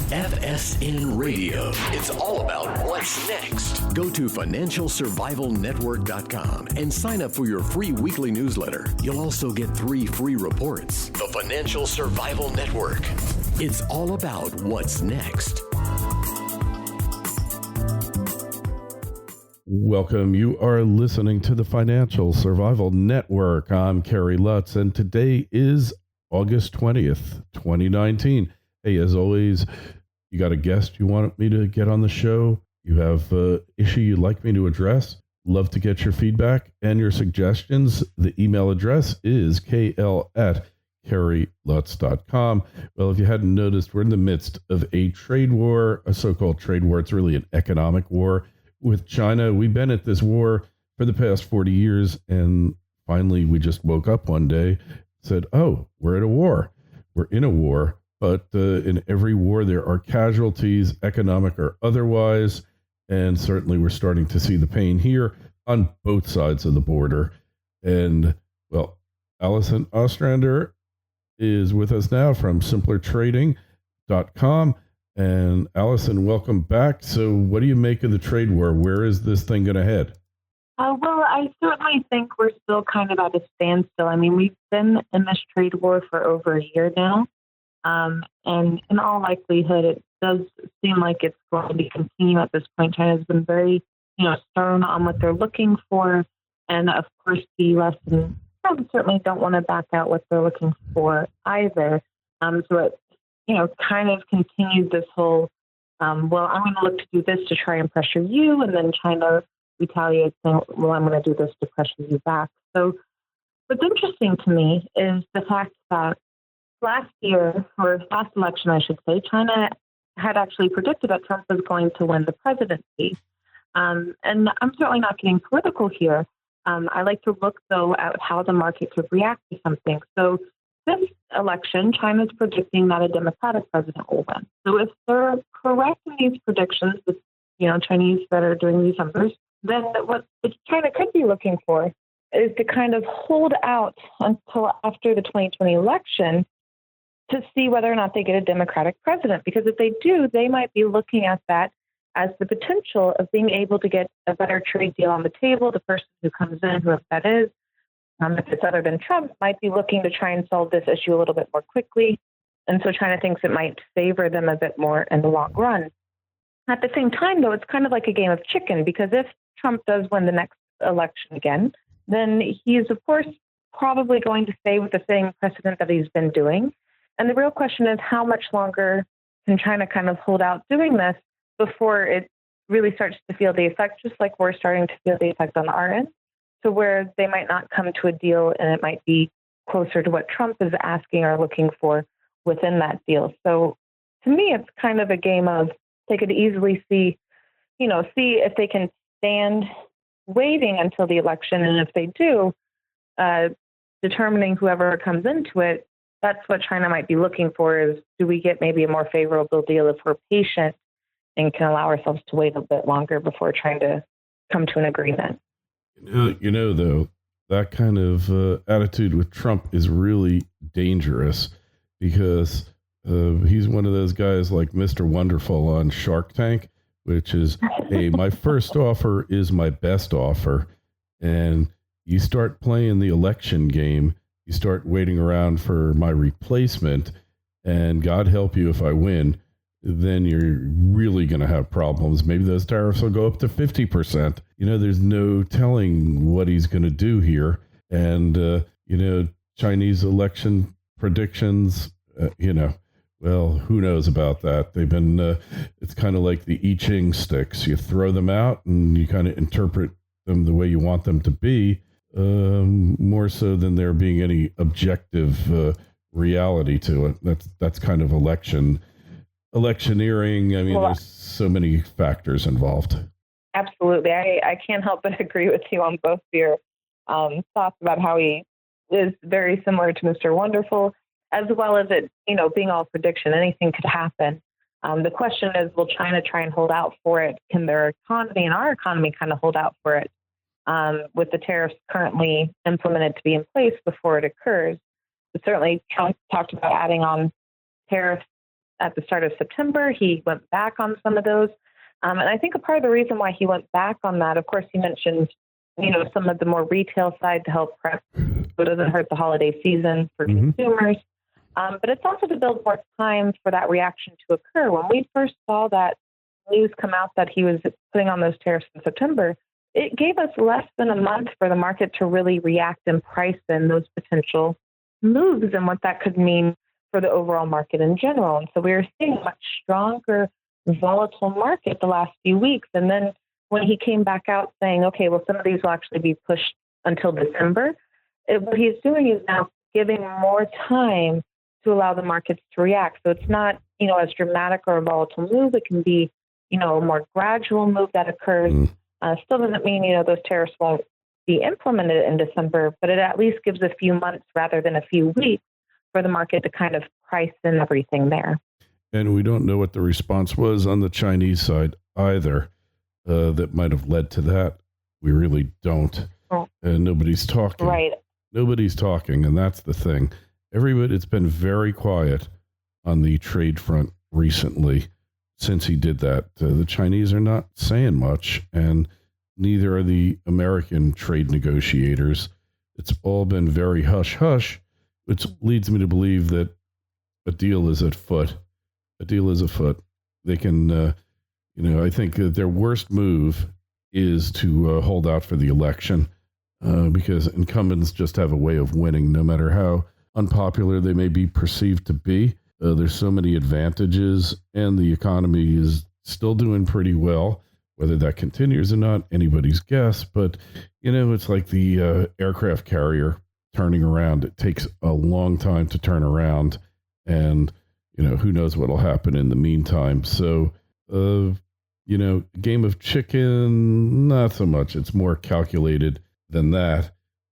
FSN Radio. It's all about what's next. Go to financialsurvivalnetwork.com and sign up for your free weekly newsletter. You'll also get 3 free reports. The Financial Survival Network. It's all about what's next. Welcome. You are listening to the Financial Survival Network. I'm Kerry Lutz, and today is August 20th, 2019. Hey, as always, you got a guest you want me to get on the show? You have an issue you'd like me to address? Love to get your feedback and your suggestions. The email address is kl@kerrylutz.com. Well, if you hadn't noticed, we're in the midst of a trade war, a so-called trade war. It's really an economic war with China. We've been at this war for the past 40 years, and finally we just woke up one day, said, oh, we're at a war. We're in a war, but in every war there are casualties, economic or otherwise, and certainly we're starting to see the pain here on both sides of the border. And, well, Allison Ostrander is with us now from simplertrading.com. And Allison, welcome back. So what do you make of the trade war? Where is this thing going to head? Well, I certainly think we're still kind of at a standstill. I mean, we've been in this trade war for over a year now. And in all likelihood, it does seem like it's going to continue at this point. China's been very, stern on what they're looking for. And of course, the U.S. and Trump certainly don't want to back out what they're looking for either. So it kind of continued this whole, I'm going to look to do this to try and pressure you, and then China retaliates saying, well, I'm going to do this to pressure you back. So what's interesting to me is the fact that last election, I should say, China had actually predicted that Trump was going to win the presidency. And I'm certainly not getting political here. I like to look, though, at how the market could react to something. So this election, China's predicting that a Democratic president will win. So if they're correct in these predictions, with Chinese that are doing these numbers, then what China could be looking for is to kind of hold out until after the 2020 election to see whether or not they get a Democratic president. Because if they do, they might be looking at that as the potential of being able to get a better trade deal on the table. The person who comes in, whoever that is, if it's other than Trump, might be looking to try and solve this issue a little bit more quickly. And so China thinks it might favor them a bit more in the long run. At the same time, though, it's kind of like a game of chicken, because if Trump does win the next election again, then he is, of course, probably going to stay with the same precedent that he's been doing. And the real question is, how much longer can China kind of hold out doing this before it really starts to feel the effect, just like we're starting to feel the effect on our end? So where they might not come to a deal, and it might be closer to what Trump is asking or looking for within that deal. So to me, it's kind of a game of, they could easily see if they can stand waiting until the election. And if they do, determining whoever comes into it, that's what China might be looking for, is, do we get maybe a more favorable deal if we're patient and can allow ourselves to wait a bit longer before trying to come to an agreement? Though, that kind of attitude with Trump is really dangerous, because he's one of those guys like Mr. Wonderful on Shark Tank, which is, hey, my first offer is my best offer. And you start playing the election game, you start waiting around for my replacement, and God help you if I win, then you're really going to have problems. Maybe those tariffs will go up to 50%. There's no telling what he's going to do here. And, Chinese election predictions, well, who knows about that? They've been, it's kind of like the I Ching sticks. You throw them out and you kind of interpret them the way you want them to be, more so than there being any objective reality to it. That's kind of electioneering. I mean, there's so many factors involved. Absolutely. I can't help but agree with you on both your thoughts about how he is very similar to Mr. Wonderful, as well as it, being all prediction. Anything could happen. The question is, will China try and hold out for it? Can their economy and our economy kind of hold out for it with the tariffs currently implemented to be in place before it occurs? But certainly Trump talked about adding on tariffs at the start of September. He went back on some of those. And I think a part of the reason why he went back on that, of course, he mentioned, some of the more retail side to help prep so it doesn't hurt the holiday season for consumers. But it's also to build more time for that reaction to occur. When we first saw that news come out that he was putting on those tariffs in September, it gave us less than a month for the market to really react and price in those potential moves and what that could mean for the overall market in general. And so we were seeing a much stronger, volatile market the last few weeks. And then when he came back out saying, okay, well, some of these will actually be pushed until December, what he's doing is now giving more time to allow the markets to react. So it's not, as dramatic or a volatile move. It can be, a more gradual move that occurs. Still doesn't mean, those tariffs won't be implemented in December, but it at least gives a few months rather than a few weeks for the market to kind of price in everything there. And we don't know what the response was on the Chinese side either that might have led to that. We really don't. And nobody's talking. Right. Nobody's talking, and that's the thing. It's been very quiet on the trade front recently since he did that. The Chinese are not saying much, and neither are the American trade negotiators. It's all been very hush-hush, which leads me to believe that a deal is afoot. A deal is afoot. They can, I think their worst move is to hold out for the election because incumbents just have a way of winning, no matter how unpopular they may be perceived to be. There's so many advantages, and the economy is still doing pretty well. Whether that continues or not, anybody's guess. But, it's like the aircraft carrier turning around. It takes a long time to turn around, and, who knows what'll happen in the meantime. So, game of chicken, not so much. It's more calculated than that.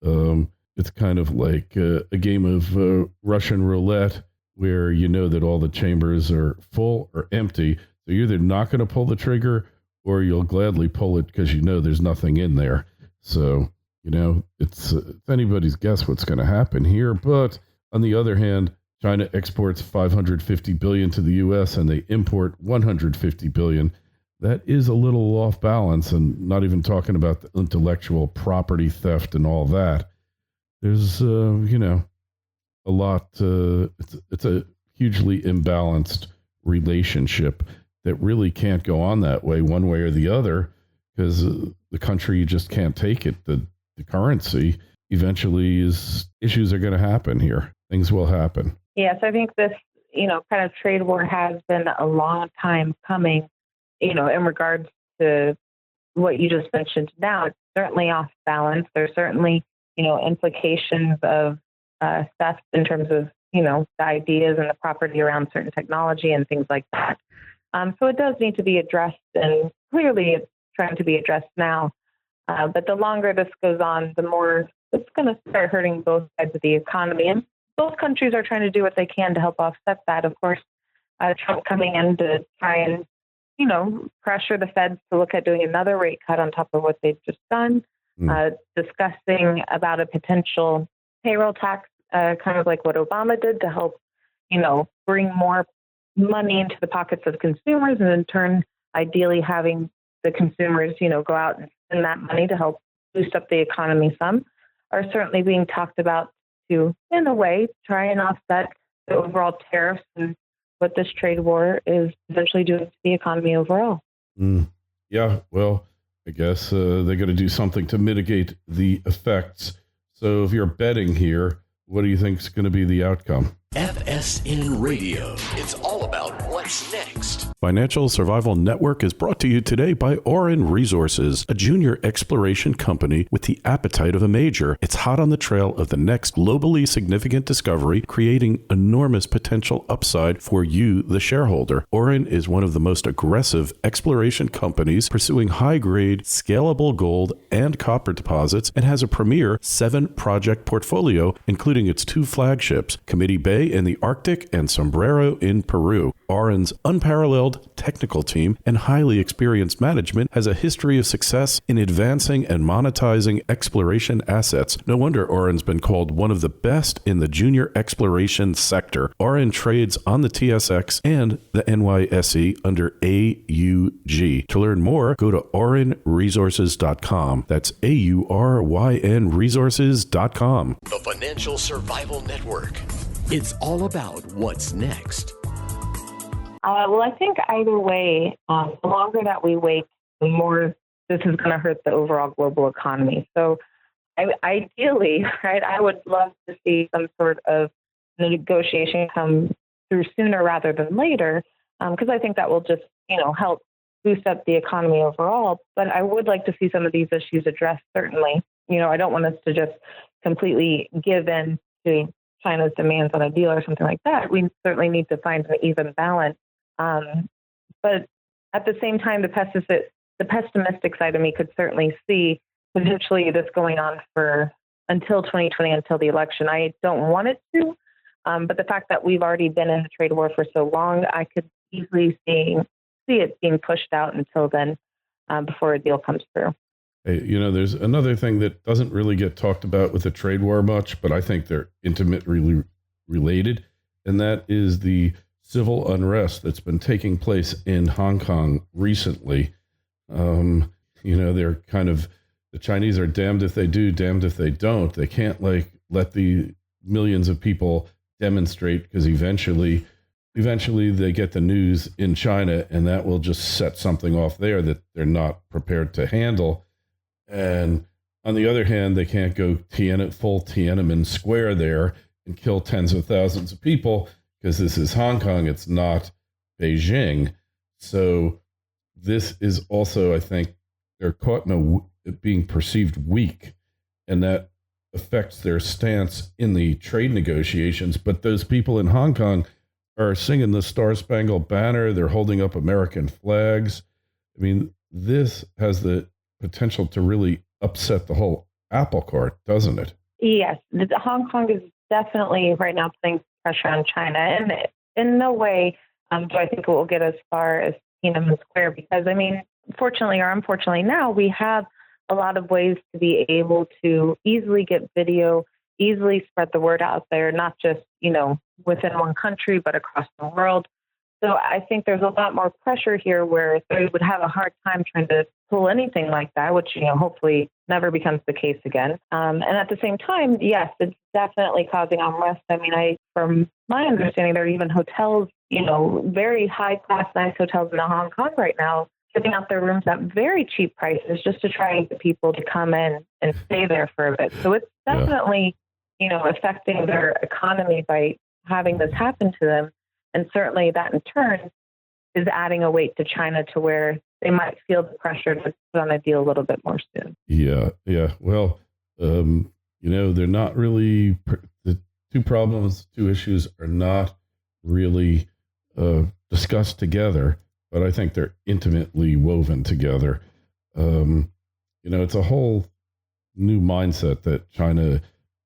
It's kind of like a game of Russian roulette where that all the chambers are full or empty. So you're either not going to pull the trigger or you'll gladly pull it because there's nothing in there. So, it's anybody's guess what's going to happen here. But on the other hand, China exports $550 billion to the U.S. and they import $150 billion. That is a little off balance, and not even talking about the intellectual property theft and all that. There's, a lot. It's a hugely imbalanced relationship that really can't go on that way, one way or the other, because the country just can't take it. The currency eventually issues are going to happen here. Things will happen. Yes, I think this, kind of trade war has been a long time coming, in regards to what you just mentioned now. It's certainly off balance. There's certainly, implications of theft in terms of, the ideas and the property around certain technology and things like that. So it does need to be addressed, and clearly it's trying to be addressed now. But the longer this goes on, the more it's going to start hurting both sides of the economy. And both countries are trying to do what they can to help offset that. Of course, Trump coming in to try and, pressure the Feds to look at doing another rate cut on top of what they've just done, discussing about a potential payroll tax, kind of like what Obama did to help, bring more money into the pockets of consumers, and in turn, ideally having the consumers, go out and spend that money to help boost up the economy some, are certainly being talked about to, in a way, try and offset the overall tariffs and what this trade war is essentially doing to the economy overall. Yeah, well, I guess they're going to do something to mitigate the effects. So if you're betting here, what do you think is going to be the outcome? FSN Radio. It's all about what's next. Financial Survival Network is brought to you today by Orin Resources, a junior exploration company with the appetite of a major. It's hot on the trail of the next globally significant discovery, creating enormous potential upside for you, the shareholder. Orin is one of the most aggressive exploration companies pursuing high-grade, scalable gold and copper deposits, and has a premier 7-project portfolio, including its 2 flagships, Committee Bay Bay in the Arctic and Sombrero in Peru. Oren's unparalleled technical team and highly experienced management has a history of success in advancing and monetizing exploration assets. No wonder Oren's been called one of the best in the junior exploration sector. Oren trades on the TSX and the NYSE under AUG. To learn more, go to orenresources.com. That's AURYN resources.com. The Financial Survival Network. It's all about what's next. Well, I think either way, the longer that we wait, the more this is going to hurt the overall global economy. So ideally, right, I would love to see some sort of negotiation come through sooner rather than later, because I think that will just, help boost up the economy overall. But I would like to see some of these issues addressed, certainly. I don't want us to just completely give in to China's demands on a deal or something like that. We certainly need to find an even balance. But at the same time, the pessimistic side of me could certainly see potentially this going on for until 2020, until the election. I don't want it to, but the fact that we've already been in a trade war for so long, I could easily see it being pushed out until then, before a deal comes through. Hey, there's another thing that doesn't really get talked about with the trade war much, but I think they're intimately related, and that is the civil unrest that's been taking place in Hong Kong recently. They're kind of, the Chinese are damned if they do, damned if they don't. They can't let the millions of people demonstrate, because eventually they get the news in China, and that will just set something off there that they're not prepared to handle. And on the other hand, they can't go full Tiananmen Square there and kill tens of thousands of people, because this is Hong Kong, it's not Beijing. So this is also, I think, they're caught in being perceived weak, and that affects their stance in the trade negotiations. But those people in Hong Kong are singing the Star-Spangled Banner, they're holding up American flags. I mean, this has the potential to really upset the whole apple cart, doesn't it? Yes, Hong Kong is definitely right now putting pressure on China, and in no way do I think it will get as far as Tiananmen Square, because fortunately or unfortunately now we have a lot of ways to be able to easily get video, easily spread the word out there, not just within one country but across the world. So I think there's a lot more pressure here where they would have a hard time trying to pull anything like that, which, hopefully never becomes the case again. And at the same time, yes, it's definitely causing unrest. From my understanding, there are even hotels, very high-class, nice hotels in Hong Kong right now, giving out their rooms at very cheap prices just to try and get people to come in and stay there for a bit. So it's definitely, affecting their economy by having this happen to them. And certainly that in turn is adding a weight to China to where they might feel the pressure to put on a deal a little bit more soon. Yeah. Well, they're not really, the two issues are not really discussed together, but I think they're intimately woven together. It's a whole new mindset that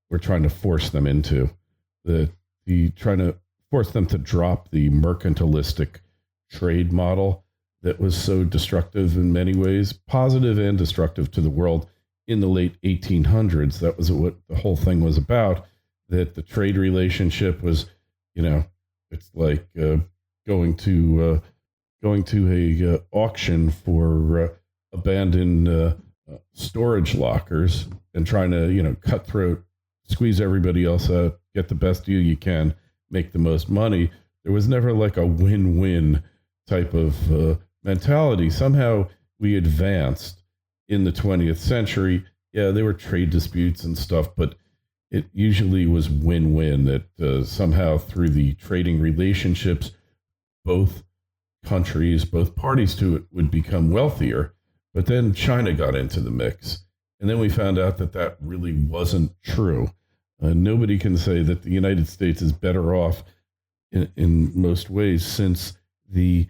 we're trying to force them into, trying to force them to drop the mercantilistic trade model that was so destructive in many ways, positive and destructive to the world in the late 1800s. That was what the whole thing was about, that the trade relationship was, it's like going to a auction for abandoned storage lockers and trying to, cutthroat, squeeze everybody else out, get the best deal you can, make the most money. There was never like a win-win type of mentality. Somehow we advanced in the 20th century. Yeah, there were trade disputes and stuff, but it usually was win-win, that somehow through the trading relationships, both countries, both parties to it would become wealthier. But then China got into the mix. And then we found out that really wasn't true. Nobody can say that the United States is better off in most ways since the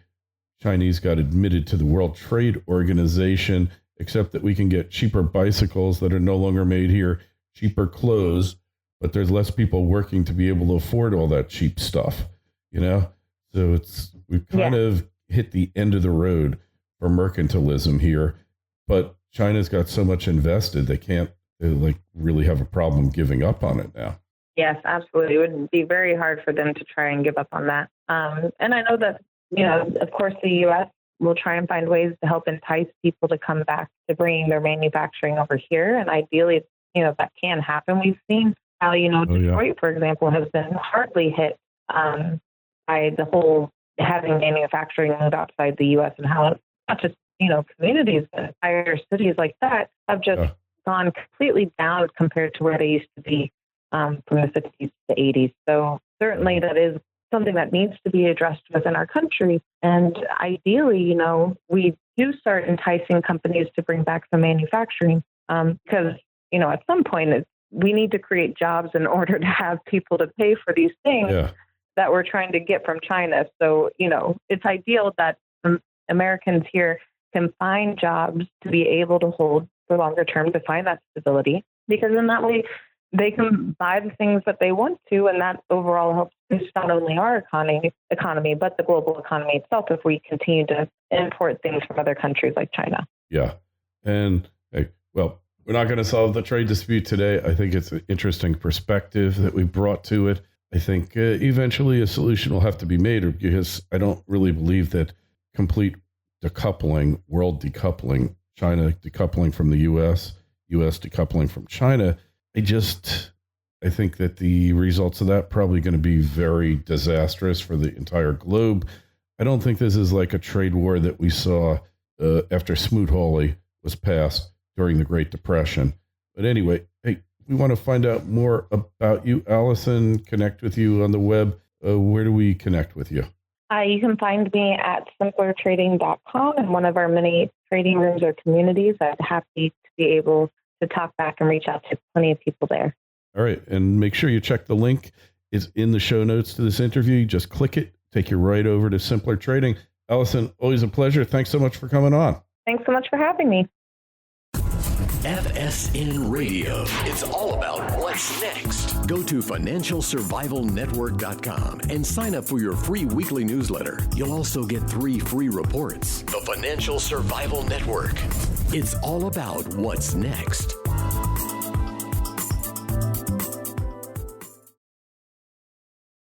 Chinese got admitted to the World Trade Organization, except that we can get cheaper bicycles that are no longer made here, cheaper clothes, but there's less people working to be able to afford all that cheap stuff, you know? So we've kind of hit the end of the road for mercantilism here, but China's got so much invested, they can't really have a problem giving up on it now. Yes, absolutely. It would be very hard for them to try and give up on that. And I know that, of course, the U.S. will try and find ways to help entice people to come back to bringing their manufacturing over here. And ideally, that can happen. We've seen how, Detroit, for example, has been hardly hit by the whole having manufacturing move outside the U.S. and how not just, communities, but entire cities like that have just gone completely down compared to where they used to be from the 60s to the 80s. So certainly that is something that needs to be addressed within our country. And ideally, we do start enticing companies to bring back some manufacturing because, at some point we need to create jobs in order to have people to pay for these things that we're trying to get from China. So, it's ideal that Americans here can find jobs to be able to hold for longer term to find that stability, because in that way they can buy the things that they want to, and that overall helps boost not only our economy, but the global economy itself if we continue to import things from other countries like China. Yeah. And we're not going to solve the trade dispute today. I think it's an interesting perspective that we brought to it. I think eventually a solution will have to be made, because I don't really believe that complete decoupling, world decoupling, China decoupling from the U.S. decoupling from China, I think that the results of that probably going to be very disastrous for the entire globe. I don't think this is like a trade war that we saw after Smoot-Hawley was passed during the Great Depression. But anyway, hey, we want to find out more about you, Allison, connect with you on the web. Where do we connect with you? You can find me at simplertrading.com in one of our many trading rooms or communities. I'm happy to be able to talk back and reach out to plenty of people there. All right. And make sure you check the link. It's in the show notes to this interview. You just click it, take you right over to Simpler Trading. Allison, always a pleasure. Thanks so much for coming on. Thanks so much for having me. FSN Radio. It's all about what's next. Go to financialsurvivalnetwork.com and sign up for your free weekly newsletter. You'll also get 3 free reports. The Financial Survival Network. It's all about what's next.